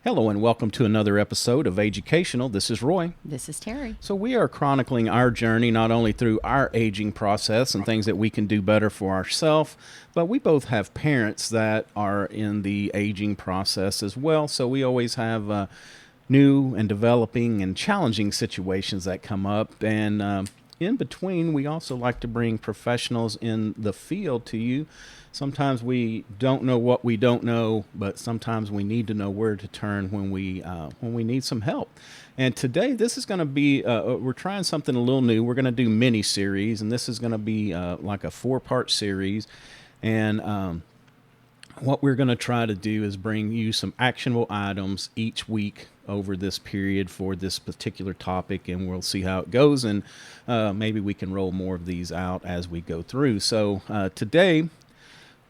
Hello and welcome to another episode of AGEUcational. This is Roy. This is Terry. So we are chronicling our journey not only through our aging process and things that we can do better for ourselves, but we both have parents that are in the aging process as well. So we always have new and developing and challenging situations that come up. And in between, we also like to bring professionals in the field to you. Sometimes we don't know what we don't know, but sometimes we need to know where to turn when we need some help. And today, this is going to be we're trying something a little new. We're going to do mini series, and this is going to be like a 4-part series. And what we're going to try to do is bring you some actionable items each week over this period for this particular topic, and we'll see how it goes. And maybe we can roll more of these out as we go through. So today,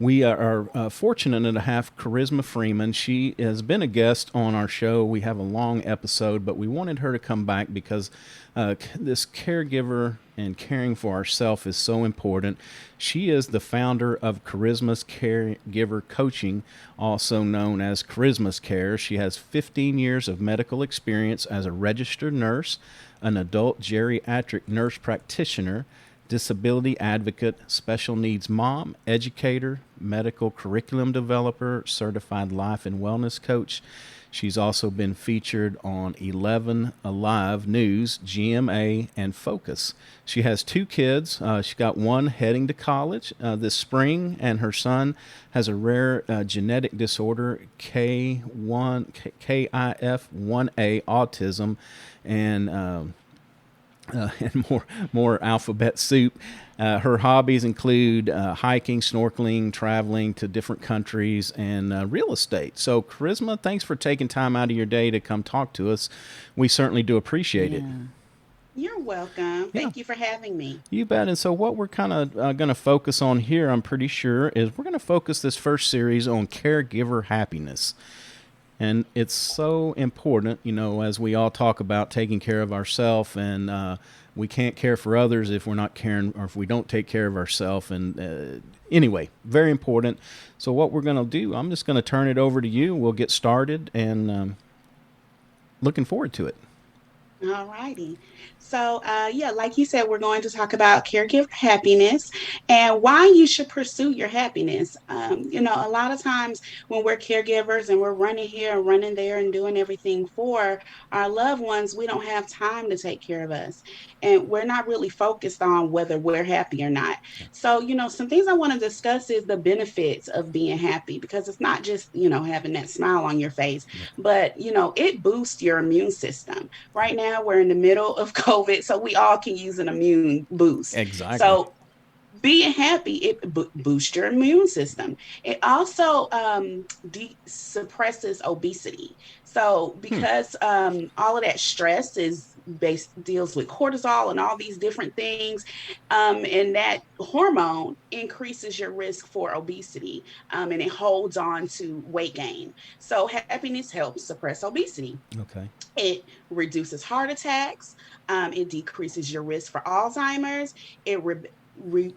we are fortunate to have Charisma Freeman. She has been a guest on our show. We have a long episode, but we wanted her to come back because this caregiver and caring for ourselves is so important. She is the founder of Charisma's Caregiver Coaching, also known as Charisma's Care. She has 15 years of medical experience as a registered nurse, an adult geriatric nurse practitioner, disability advocate, special needs mom, educator, medical curriculum developer, certified life and wellness coach. She's also been featured on 11 Alive News, GMA, and Focus. She has 2 kids. She's got one heading to college this spring, and her son has a rare genetic disorder, KIF1A autism, and more alphabet soup. Her hobbies include hiking, snorkeling, traveling to different countries, and real estate. So, Charisma, thanks for taking time out of your day to come talk to us. We certainly do appreciate it. You're welcome. Yeah. Thank you for having me. You bet. And so what we're kind of going to focus on here, I'm pretty sure, is we're going to focus this first series on caregiver happiness. And it's so important, as we all talk about taking care of ourselves, and we can't care for others if we're not caring, or if we don't take care of ourselves. And anyway, very important. So what we're going to do, I'm just going to turn it over to you. We'll get started, and looking forward to it. All righty. So, like you said, we're going to talk about caregiver happiness and why you should pursue your happiness. A lot of times when we're caregivers and we're running here and running there and doing everything for our loved ones, we don't have time to take care of us. And we're not really focused on whether we're happy or not. So, some things I want to discuss is the benefits of being happy, because it's not just, having that smile on your face, but, it boosts your immune system. Right now, we're in the middle of COVID, so we all can use an immune boost. Exactly. So being happy, it boosts your immune system. It also suppresses obesity. So because all of that stress deals with cortisol and all these different things, and that hormone increases your risk for obesity, and it holds on to weight gain. So happiness helps suppress obesity. Okay. It reduces heart attacks. It decreases your risk for Alzheimer's. It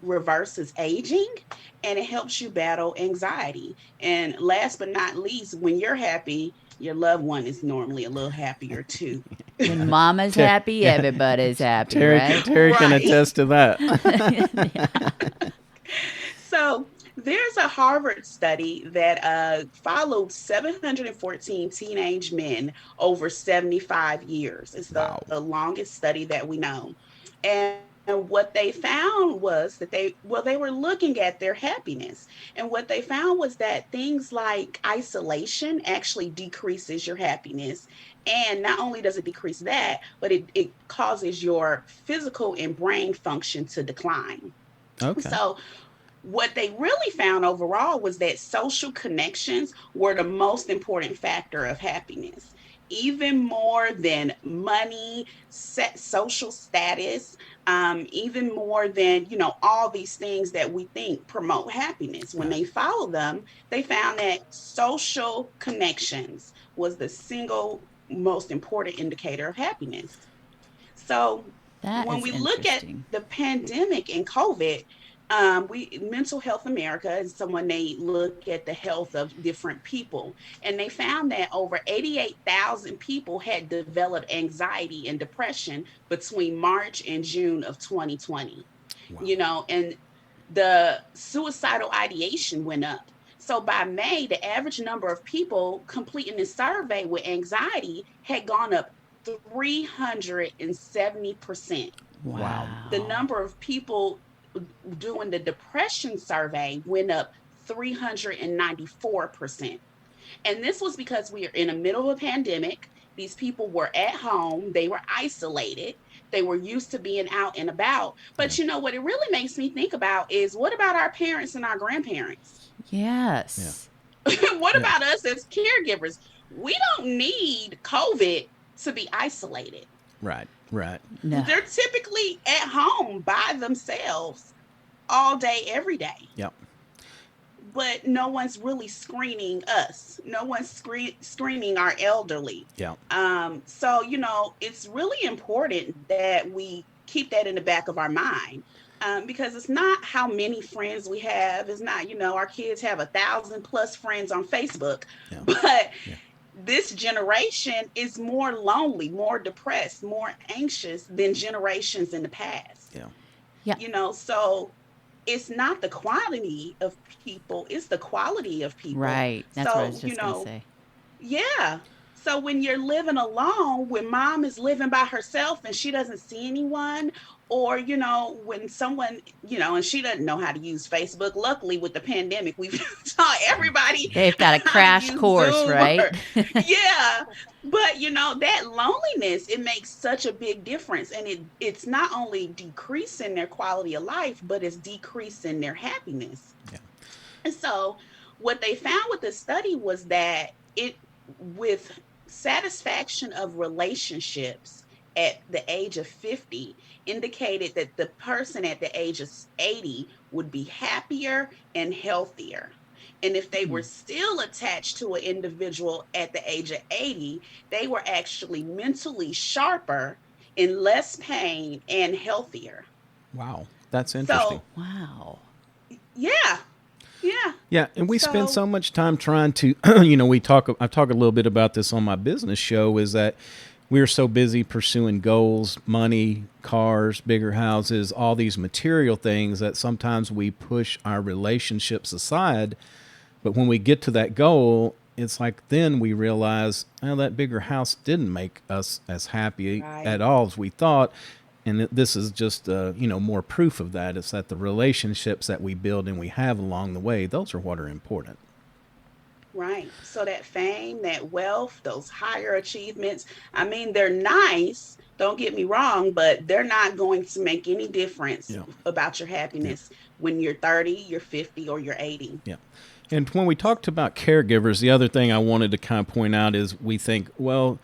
reverses aging, and it helps you battle anxiety. And last but not least, when you're happy, your loved one is normally a little happier too. When mama's happy, everybody's happy, right? Terry can attest to that. So there's a Harvard study that followed 714 teenage men over 75 years. It's the longest study that we know. And what they found was that they were looking at their happiness. And what they found was that things like isolation actually decreases your happiness. And not only does it decrease that, but it causes your physical and brain function to decline. Okay. So what they really found overall was that social connections were the most important factor of happiness, even more than money, social status, even more than, all these things that we think promote happiness. When they followed them, they found that social connections was the single most important indicator of happiness. So when we look at the pandemic and COVID, We Mental Health America is someone, they look at the health of different people, and they found that over 88,000 people had developed anxiety and depression between March and June of 2020. Wow. And the suicidal ideation went up. So by May, the average number of people completing the survey with anxiety had gone up 370%. Wow. The Wow. number of people doing the depression survey went up 394%. And this was because we are in the middle of a pandemic. These people were at home, they were isolated, they were used to being out and about. Yeah. But what it really makes me think about is, what about our parents and our grandparents? Yeah. Yes. What Yeah. about us as caregivers? We don't need COVID to be isolated. Right. Right. No. They're typically at home by themselves all day, every day. Yep. But no one's really screening us. No one's screening our elderly. Yeah. So, it's really important that we keep that in the back of our mind. Because it's not how many friends we have. It's not, our kids have 1,000+ friends on Facebook, Yeah. but Yeah. this generation is more lonely, more depressed, more anxious than generations in the past. Yeah. Yeah. So it's not the quantity of people, it's the quality of people. Right. That's what I was So, just going to say. yeah. So when you're living alone, when mom is living by herself and she doesn't see anyone, or when someone, and she doesn't know how to use Facebook. Luckily, with the pandemic, we've taught everybody They've got a how to crash use course, Zoom. right? Yeah, but that loneliness, it makes such a big difference, and it's not only decreasing their quality of life, but it's decreasing their happiness. Yeah. And so what they found with the study was that it with satisfaction of relationships at the age of 50 indicated that the person at the age of 80 would be happier and healthier. And if they were still attached to an individual at the age of 80, they were actually mentally sharper, in less pain, and healthier. Wow. That's interesting. So, Wow. yeah, yeah. Yeah, and we spend So, so much time trying to, I talk a little bit about this on my business show, is that we're so busy pursuing goals, money, cars, bigger houses, all these material things, that sometimes we push our relationships aside. But when we get to that goal, it's like then we realize, oh, that bigger house didn't make us as happy right. at all as we thought. And this is just, more proof of that. It's that the relationships that we build and we have along the way, those are what are important. Right. So that fame, that wealth, those higher achievements, I mean, they're nice. Don't get me wrong, but they're not going to make any difference Yeah. about your happiness when you're 30, you're 50, or you're 80. Yeah. And when we talked about caregivers, the other thing I wanted to kind of point out is we think, well,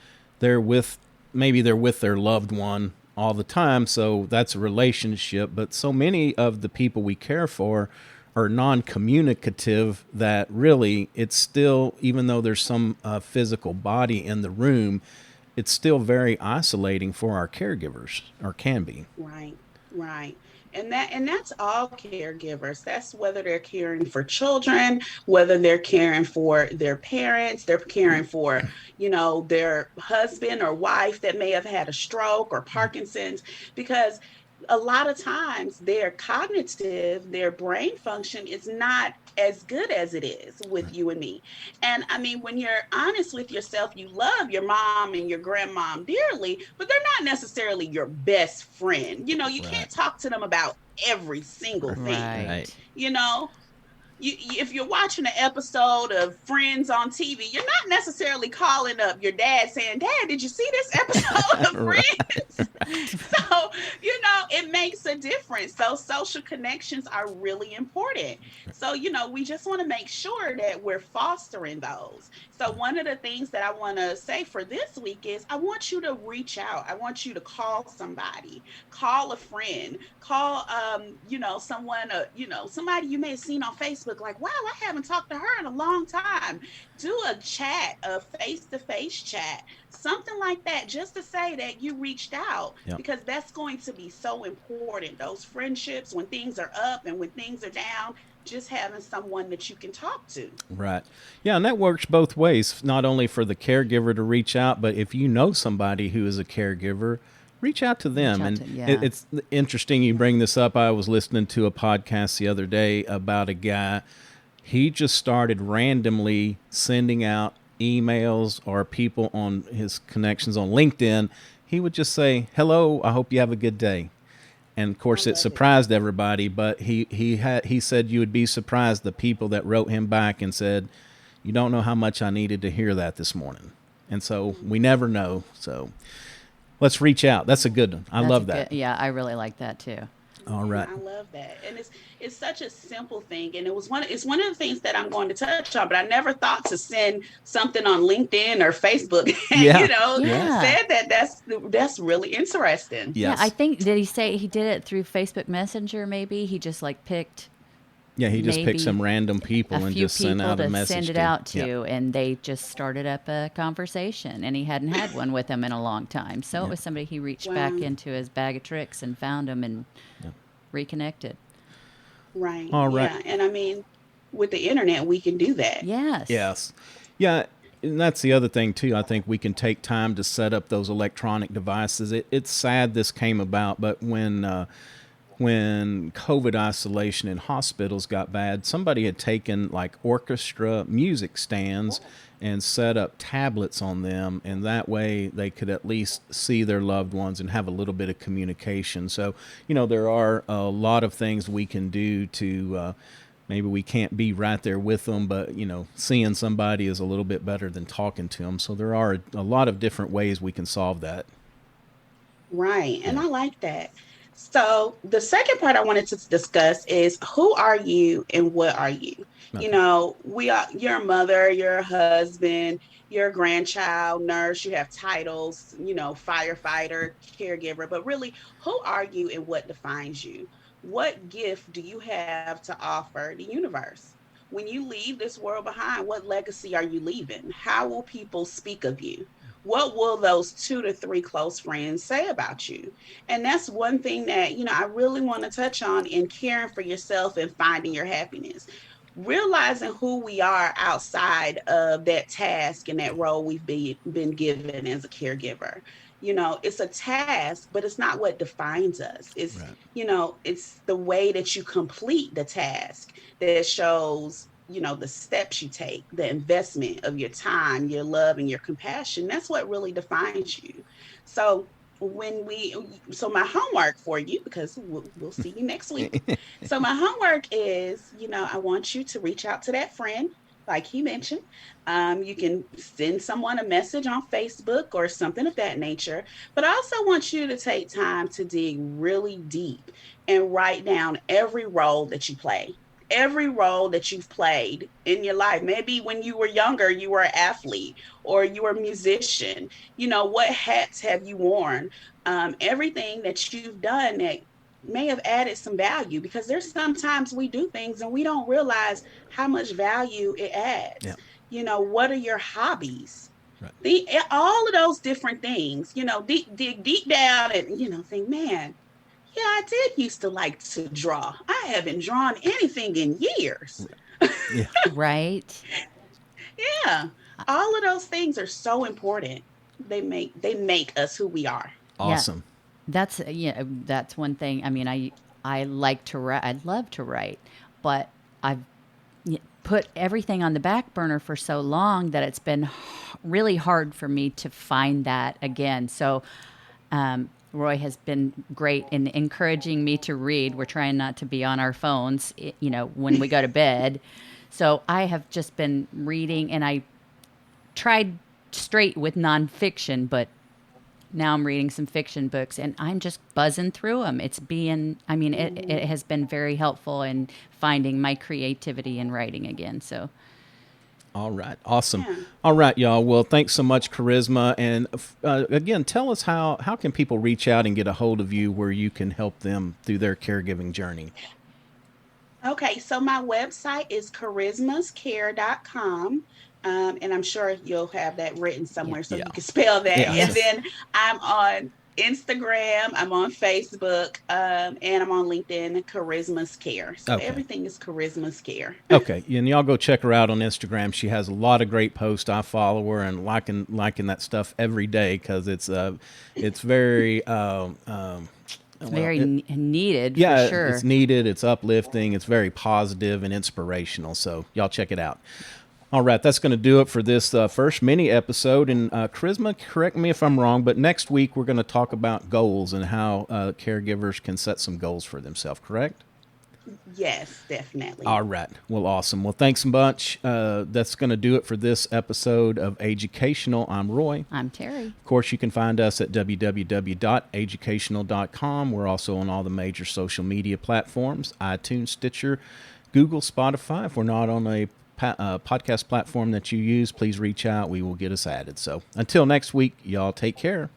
maybe they're with their loved one all the time, so that's a relationship. But so many of the people we care for are non-communicative, that really it's still, even though there's some physical body in the room, it's still very isolating for our caregivers, or can be. Right, right. And that's all caregivers. That's whether they're caring for children, whether they're caring for their parents, they're caring for, their husband or wife that may have had a stroke or Parkinson's, because a lot of times their cognitive, their brain function is not as good as it is with you and me. And I mean, when you're honest with yourself, you love your mom and your grandmom dearly, but they're not necessarily your best friend. You Right. can't talk to them about every single thing. Right. You know, if you're watching an episode of Friends on TV, you're not necessarily calling up your dad saying, "Dad, did you see this episode of Right. Friends?" So, it makes a difference. Those social connections are really important. So, we just want to make sure that we're fostering those. So, one of the things that I want to say for this week is, I want you to reach out. I want you to call somebody, call a friend, call, someone, somebody you may have seen on Facebook Facebook, like, wow, I haven't talked to her in a long time. Do a chat, a face-to-face chat, something like that, just to say that you reached out, Yep. because that's going to be so important. Those friendships, when things are up and when things are down, just having someone that you can talk to. Right. Yeah, and that works both ways, not only for the caregiver to reach out, but if you know somebody who is a caregiver, reach out to Reach them. out And to, yeah. it's interesting you bring this up. I was listening to a podcast the other day about a guy. He just started randomly sending out emails or people on his connections on LinkedIn. He would just say, "Hello, I hope you have a good day." And of I course, it love it. surprised everybody. But he said you would be surprised the people that wrote him back and said, "You don't know how much I needed to hear that this morning." And so we never know. So let's reach out. That's a good one. I That's love a that. good, yeah, I really like that too. All Yeah, right. I love that. And it's such a simple thing. And it's one of the things that I'm going to touch on, but I never thought to send something on LinkedIn or Facebook and, Yeah. Yeah. said that that's really interesting. Yeah, I Yes. think, did he say he did it through Facebook Messenger maybe? He just like picked Yeah. He just picked maybe some random a people and few just sent people out a to message send it to. out Yeah. to, and they just started up a conversation, and he hadn't had one with them in a long time. So it was somebody he reached back Wow. into his bag of tricks and found him and reconnected. Right. All right. Yeah. And I mean, with the internet, we can do that. Yes. Yes. Yeah. And that's the other thing, too. I think we can take time to set up those electronic devices. It's sad this came about, but when COVID isolation in hospitals got bad, somebody had taken like orchestra music stands and set up tablets on them, and that way they could at least see their loved ones and have a little bit of communication. So, there are a lot of things we can do to maybe we can't be right there with them, but seeing somebody is a little bit better than talking to them. So there are a lot of different ways we can solve that. Right. And Yeah. I like that. So the second part I wanted to discuss is, who are you and what are you? Okay. We are, you're a mother, you're a husband, you're a grandchild, nurse, you have titles, firefighter, caregiver, but really, who are you and what defines you? What gift do you have to offer the universe? When you leave this world behind, what legacy are you leaving? How will people speak of you? What will those 2 to 3 close friends say about you? And that's one thing that, I really want to touch on in caring for yourself and finding your happiness. Realizing who we are outside of that task and that role we've been given as a caregiver. It's a task, but it's not what defines us. Right. It's the way that you complete the task that shows, the steps you take, the investment of your time, your love, and your compassion. That's what really defines you. So so my homework for you, because we'll see you next week. So my homework is, I want you to reach out to that friend, like he mentioned. You can send someone a message on Facebook or something of that nature. But I also want you to take time to dig really deep and write down every role that you play. Every role that you've played in your life. Maybe when you were younger, you were an athlete or you were a musician. What hats have you worn? Everything that you've done that may have added some value, because there's sometimes we do things and we don't realize how much value it adds. Yeah. What are your hobbies? Right. All of those different things, dig deep down and, think, man, yeah, I did used to like to draw. I haven't drawn anything in years. Yeah. Right. Yeah. All of those things are so important. They make us who we are. Awesome. That's one thing. I mean, I like to write. I love to write, but I've put everything on the back burner for so long that it's been really hard for me to find that again. So, Roy has been great in encouraging me to read. We're trying not to be on our phones, when we go to bed. So I have just been reading, and I tried straight with nonfiction, but now I'm reading some fiction books, and I'm just buzzing through them. It has been very helpful in finding my creativity in writing again. So. All right. Awesome. Yeah. All right, y'all. Well, thanks so much, Charisma. And again, tell us how can people reach out and get a hold of you where you can help them through their caregiving journey? Okay, so my website is charismascare.com. And I'm sure you'll have that written Yeah. somewhere so Yeah. you can spell that. Yeah. And then I'm on Instagram, I'm on Facebook, and I'm on LinkedIn, Charisma's Care. So Okay. everything is Charisma's Care. Okay, and y'all go check her out on Instagram. She has a lot of great posts. I follow her and liking that stuff every day because it's very It's well, very needed yeah, for sure. it's needed. It's uplifting. It's very positive and inspirational. So y'all check it out. All right, that's going to do it for this first mini episode. And Charisma, correct me if I'm wrong, but next week we're going to talk about goals and how caregivers can set some goals for themselves. Correct? Yes, definitely. All right. Well, awesome. Well, thanks a bunch. That's going to do it for this episode of AGEUcational. I'm Roy. I'm Terry. Of course, you can find us at www.ageeucational.com. We're also on all the major social media platforms, iTunes, Stitcher, Google, Spotify. If we're not on a podcast platform that you use, please reach out. We will get us added. So until next week, y'all take care.